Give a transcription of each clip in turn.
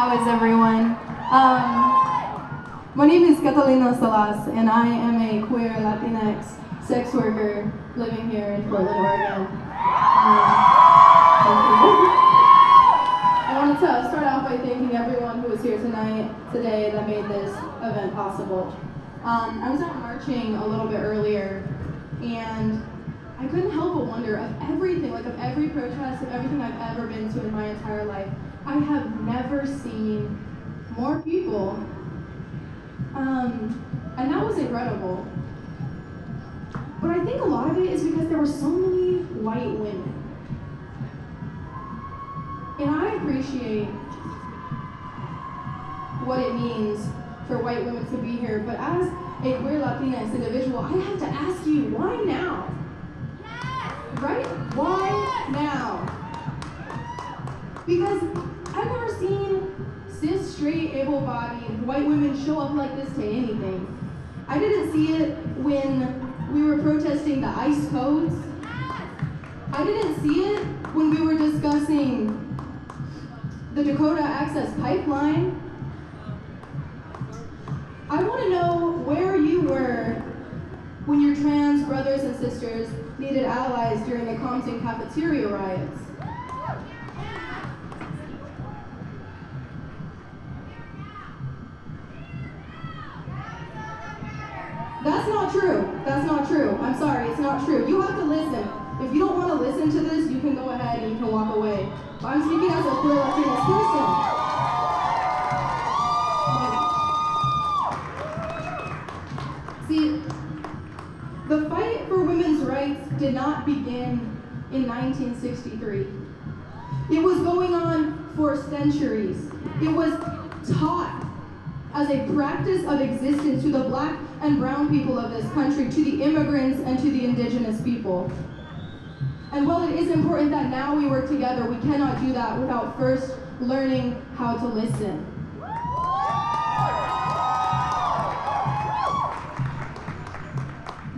How is everyone? My name is Catalina Salas, and I am a queer Latinx sex worker living here in Portland, Oregon. I wanted to start off by thanking everyone who was here today that made this event possible. I was out marching a little bit earlier, and I couldn't help but wonder of everything, of every protest, of everything I've ever been to in my entire life, I have never seen more people. And that was incredible. But I think a lot of it is because there were so many white women. And I appreciate what it means for white women to be here, but as a queer Latinx individual, I have to ask you, why now? Right? Why now? Because I've never seen cis, straight, able-bodied white women show up like this to anything. I didn't see it when we were protesting the ICE codes. I didn't see it when we were discussing the Dakota Access Pipeline. I want to know where you were when your trans brothers and sisters needed allies during the Compton cafeteria riots. That's not true. That's not true. I'm sorry, it's not true. You have to listen. If you don't want to listen to this, you can go ahead and you can walk away. But I'm speaking as a queer Latinx person. See, the fight for women's rights did not begin in 1963. It was going on for centuries. It was taught as a practice of existence to the Black and brown people of this country, to the immigrants and to the indigenous people. And while it is important that now we work together, we cannot do that without first learning how to listen.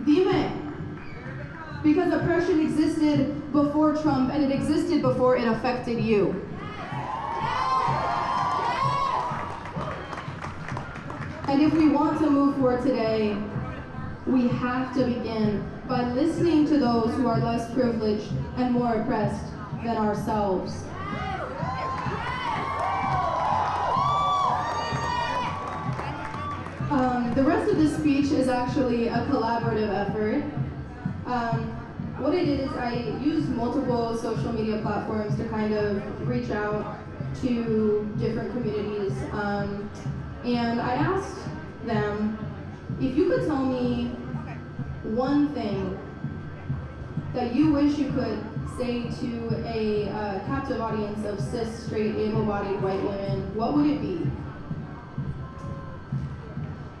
Dime. Because oppression existed before Trump, and it existed before it affected you. And if we want to move forward today, we have to begin by listening to those who are less privileged and more oppressed than ourselves. The rest of this speech is actually a collaborative effort. What I did is I used multiple social media platforms to kind of reach out to different communities. And I asked them, if you could tell me one thing that you wish you could say to a captive audience of cis, straight, able-bodied white women, what would it be?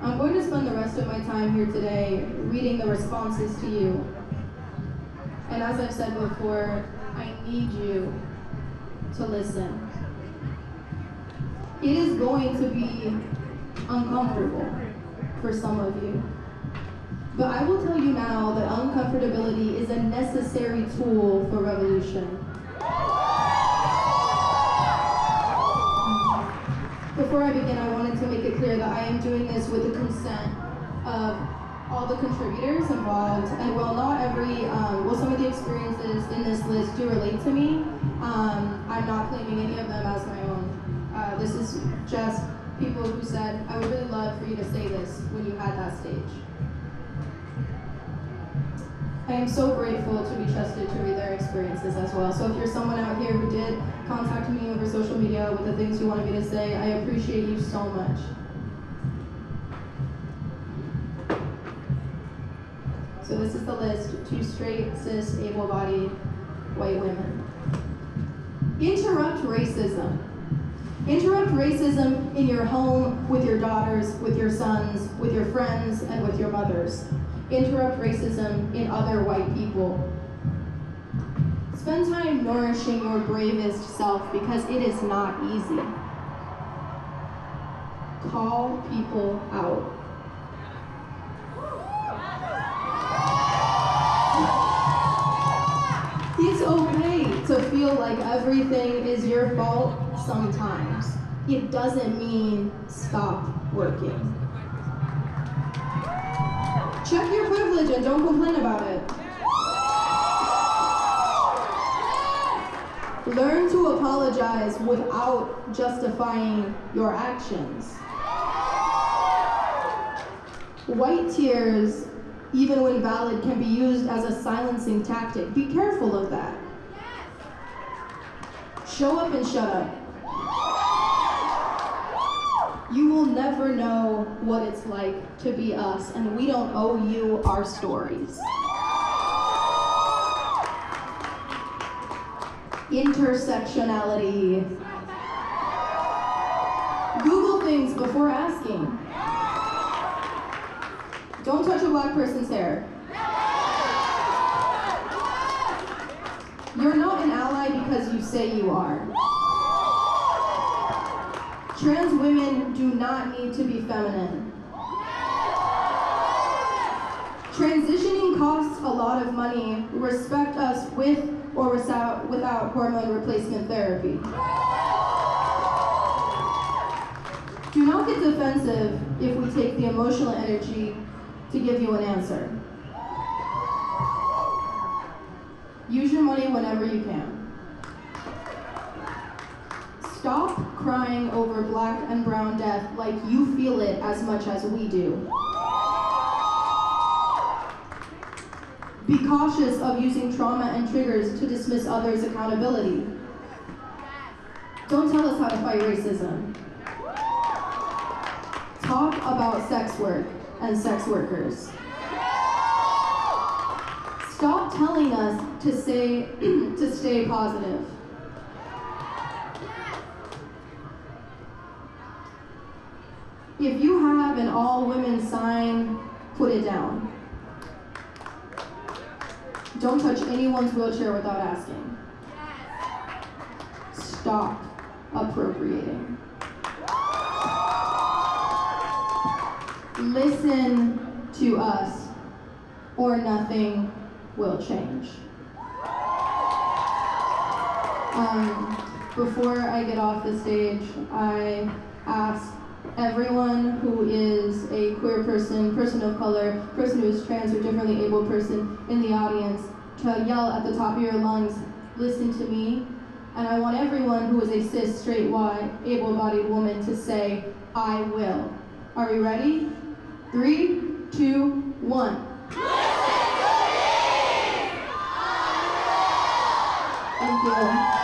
I'm going to spend the rest of my time here today reading the responses to you. And as I've said before, I need you to listen. It is going to be uncomfortable for some of you. But I will tell you now that uncomfortability is a necessary tool for revolution. Before I begin, I wanted to make it clear that I am doing this with the consent of all the contributors involved. And while not some of the experiences in this list do relate to me, I'm not claiming any of them as my own. This is just people who said, I would really love for you to say this when you had that stage. I am so grateful to be trusted to read their experiences as well. So if you're someone out here who did contact me over social media with the things you wanted me to say, I appreciate you so much. So this is the list to straight, cis, able-bodied white women. Interrupt racism. Interrupt racism in your home, with your daughters, with your sons, with your friends, and with your mothers. Interrupt racism in other white people. Spend time nourishing your bravest self because it is not easy. Call people out. It's okay to feel like everything is your fault off sometimes, it doesn't mean stop working. Check your privilege and don't complain about it. Learn to apologize without justifying your actions. White tears, even when valid, can be used as a silencing tactic. Be careful of that. Show up and shut up. You will never know what it's like to be us, and we don't owe you our stories. Intersectionality. Google things before asking. Don't touch a black person's hair. You're not an ally because you say you are. Trans women do not need to be feminine. Transitioning costs a lot of money. Respect us with or without hormone replacement therapy. Do not get defensive if we take the emotional energy to give you an answer. Use your money whenever you can. Stop crying over black and brown death like you feel it as much as we do. Be cautious of using trauma and triggers to dismiss others' accountability. Don't tell us how to fight racism. Talk about sex work and sex workers. Stop telling us to stay positive. If you have an all-women sign, put it down. Don't touch anyone's wheelchair without asking. Stop appropriating. Listen to us, or nothing will change. Before I get off the stage, I ask everyone who is a queer person, person of color, person who is trans or differently abled person in the audience to yell at the top of your lungs, listen to me. And I want everyone who is a cis, straight, white, able-bodied woman to say, I will. Are we ready? 3, 2, 1. Thank you.